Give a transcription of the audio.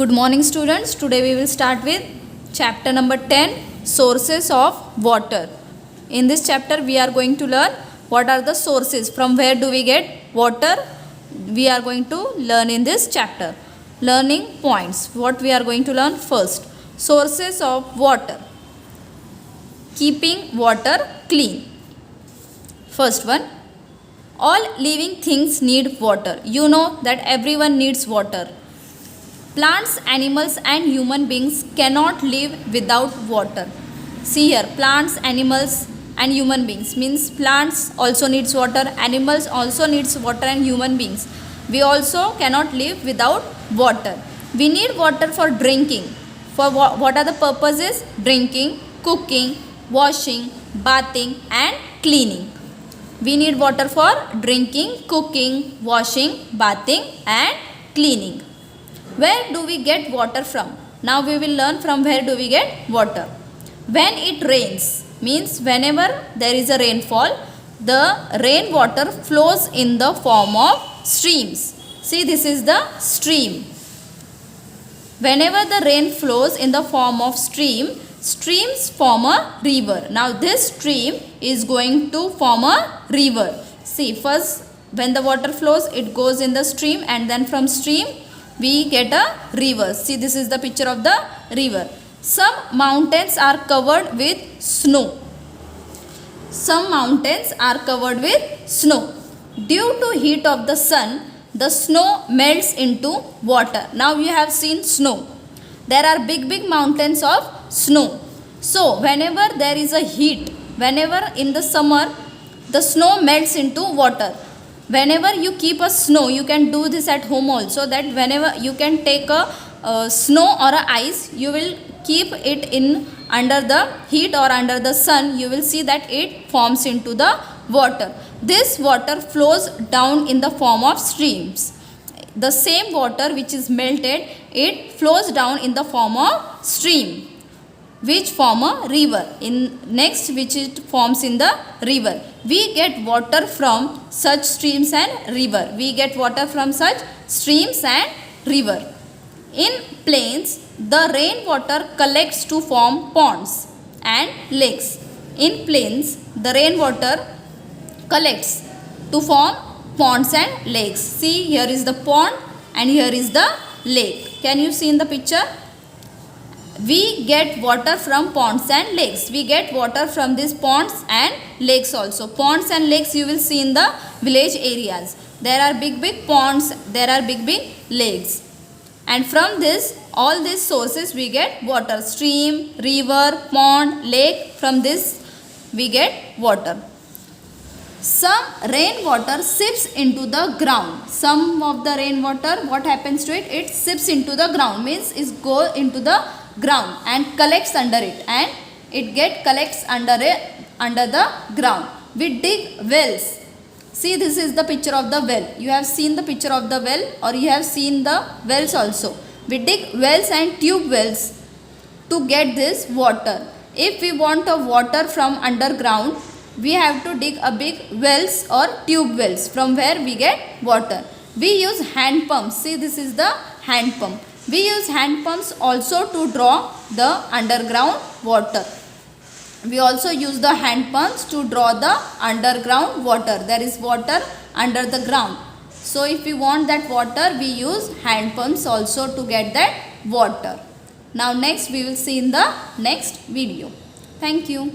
Good morning students. Today we will start with chapter number 10, sources of water. In this chapter we are going to learn what are the sources, from where do we get water. We are going to learn in this chapter. Learning points, what we are going to learn first. Sources of water. Keeping water clean. First one, all living things need water. You know that everyone needs water. Plants, animals and human beings cannot live without water. See here, plants, animals and human beings means plants also needs water, animals also needs water and human beings. We also cannot live without water. We need water for drinking. For what are the purposes? Drinking, cooking, washing, bathing and cleaning. We need water for drinking, cooking, washing, bathing and cleaning. Where do we get water from? Now we will learn from where do we get water. When it rains, means whenever there is a rainfall, the rainwater flows in the form of streams. See, this is the stream. Whenever the rain flows in the form of stream, streams form a river. Now this stream is going to form a river. See, first when the water flows, it goes in the stream and then from stream we get a river. See, this is the picture of the river. Some mountains are covered with snow. Some mountains are covered with snow. Due to heat of the sun, the snow melts into water. Now you have seen snow. There are big mountains of snow. So whenever there is a heat, whenever in the summer the snow melts into water. Whenever you keep a snow, you can do this at home also, that whenever you can take a snow or a ice, you will keep it in under the heat or under the sun, you will see that it forms into the water. This water flows down in the form of streams. The same water which is melted, it flows down in the form of stream, which form a river. In next, which it forms in the river. We get water from such streams and river. We get water from such streams and river. In plains, the rainwater collects to form ponds and lakes. In plains, the rainwater collects to form ponds and lakes. See, here is the pond and here is the lake. Can you see in the picture? We get water from ponds and lakes. We get water from these ponds and lakes also. Ponds and lakes you will see in the village areas. There are big ponds, there are big lakes. And from this, all these sources we get water. Stream, river, pond, lake, from this we get water. Some rainwater seeps into the ground. Some of the rainwater, what happens to it? It seeps into the ground, means it goes into the ground and collects under it, and it collects under the ground. We dig wells. See, this is the picture of the well. You have seen the picture of the well, or you have seen the wells also. We dig wells and tube wells to get this water. If we want a water from underground, we have to dig a big wells or tube wells, from where we get water. We use hand pumps. See, this is the hand pump. We use hand pumps also to draw the underground water. We also use the hand pumps to draw the underground water. There is water under the ground. So if we want that water, we use hand pumps also to get that water. Now next we will see in the next video. Thank you.